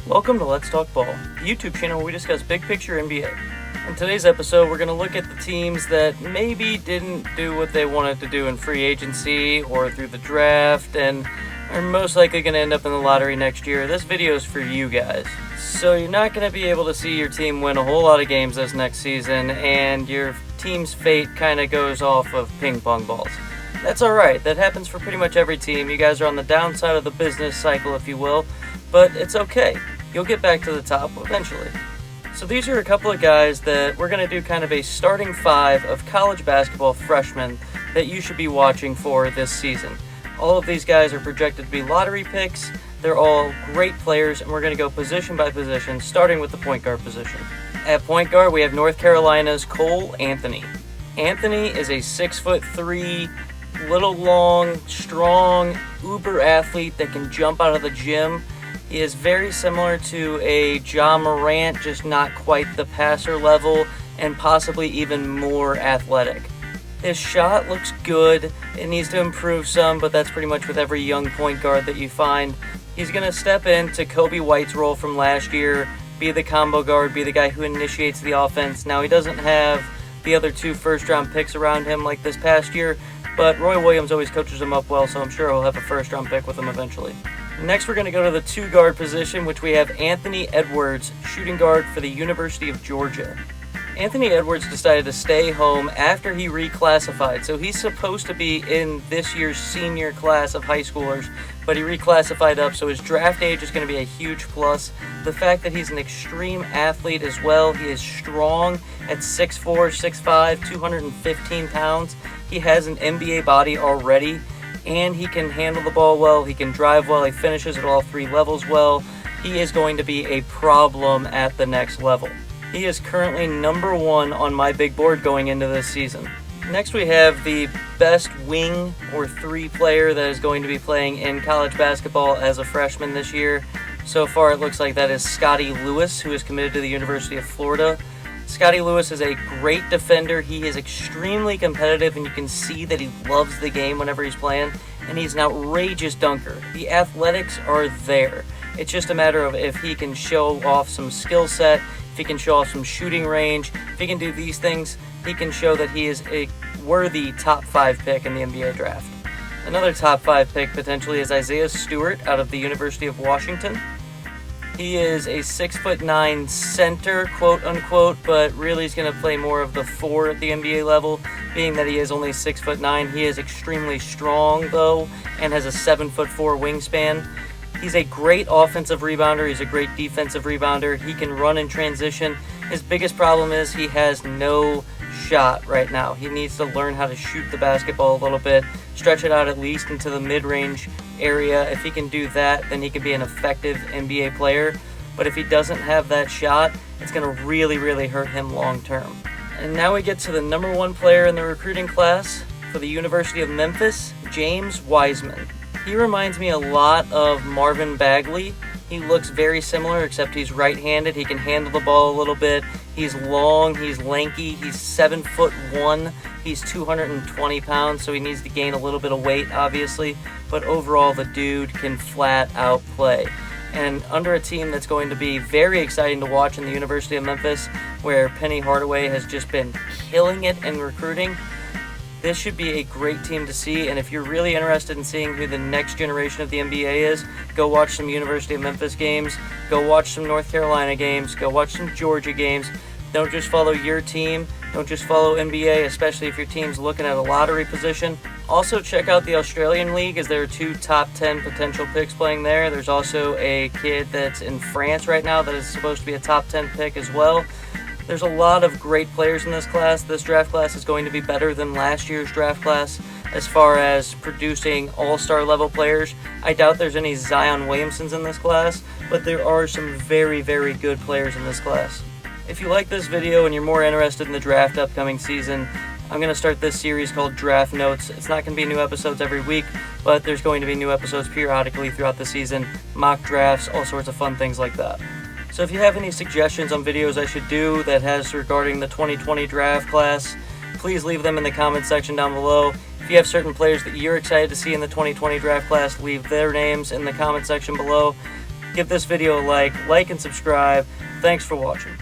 Welcome to Let's Talk Ball, the YouTube channel where we discuss big picture NBA. In today's episode, we're going to look at the teams that maybe didn't do what they wanted to do in free agency or through the draft and are most likely going to end up in the lottery next year. This video is for you guys. So you're not going to be able to see your team win a whole lot of games this next season, and your team's fate kind of goes off of ping pong balls. That's alright, that happens for pretty much every team. You guys are on the downside of the business cycle, if you will, but it's okay. You'll get back to the top eventually. So these are a couple of guys that we're going to do kind of a starting five of college basketball freshmen that you should be watching for this season. All of these guys are projected to be lottery picks. They're all great players, and we're going to go position by position, starting with the point guard position. At point guard, we have North Carolina's Cole Anthony. Anthony is a 6'3", little long, strong, uber athlete that can jump out of the gym. He is very similar to a Ja Morant, just not quite the passer level, and possibly even more athletic. His shot looks good. It needs to improve some, but that's pretty much with every young point guard that you find. He's going to step into Kobe White's role from last year, be the combo guard, be the guy who initiates the offense. Now, he doesn't have the other two first-round picks around him like this past year, but Roy Williams always coaches him up well, so I'm sure he'll have a first-round pick with him eventually. Next, we're going to go to the two-guard position, which we have Anthony Edwards, shooting guard for the University of Georgia. Anthony Edwards decided to stay home after he reclassified, so he's supposed to be in this year's senior class of high schoolers, but he reclassified up, so his draft age is going to be a huge plus. The fact that he's an extreme athlete as well, he is strong at 6'4", 6'5", 215 pounds. He has an NBA body already, and he can handle the ball well, he can drive well, he finishes at all three levels well. He is going to be a problem at the next level. He is currently number one on my big board going into this season. Next, we have the best wing or three player that is going to be playing in college basketball as a freshman this year. So far, it looks like that is Scotty Lewis, who is committed to the University of Florida. Scotty Lewis is a great defender. He is extremely competitive, and you can see that he loves the game whenever he's playing, and he's an outrageous dunker. The athletics are there. It's just a matter of if he can show off some skill set, if he can show off some shooting range. If he can do these things, he can show that he is a worthy top 5 pick in the NBA draft. Another top 5 pick potentially is Isaiah Stewart out of the University of Washington. He is a 6'9" center, quote unquote, but really is going to play more of the 4 at the NBA level, being that he is only 6'9". He is extremely strong though, and has a 7'4" wingspan. He's a great offensive rebounder. He's a great defensive rebounder. He can run in transition. His biggest problem is he has no shot right now. He needs to learn how to shoot the basketball a little bit, stretch it out at least into the mid-range area. If he can do that, then he can be an effective NBA player. But if he doesn't have that shot, it's going to really, really hurt him long term. And now we get to the number 1 player in the recruiting class for the University of Memphis, James Weisman. He reminds me a lot of Marvin Bagley. He looks very similar, except he's right-handed. He can handle the ball a little bit. He's long, he's lanky, he's 7'1". He's 220 pounds, so he needs to gain a little bit of weight, obviously. But overall, the dude can flat out play. And under a team that's going to be very exciting to watch in the University of Memphis, where Penny Hardaway has just been killing it in recruiting, this should be a great team to see, and if you're really interested in seeing who the next generation of the NBA is, go watch some University of Memphis games, go watch some North Carolina games, go watch some Georgia games. Don't just follow your team, don't just follow NBA, especially if your team's looking at a lottery position. Also check out the Australian League, as there are 2 top 10 potential picks playing there. There's also a kid that's in France right now that is supposed to be a top 10 pick as well. There's a lot of great players in this class. This draft class is going to be better than last year's draft class as far as producing all-star level players. I doubt there's any Zion Williamsons in this class, but there are some very, very good players in this class. If you like this video and you're more interested in the draft upcoming season, I'm going to start this series called Draft Notes. It's not going to be new episodes every week, but there's going to be new episodes periodically throughout the season, mock drafts, all sorts of fun things like that. So if you have any suggestions on videos I should do that has regarding the 2020 draft class, please leave them in the comment section down below. If you have certain players that you're excited to see in the 2020 draft class, leave their names in the comment section below. Give this video a like and subscribe. Thanks for watching.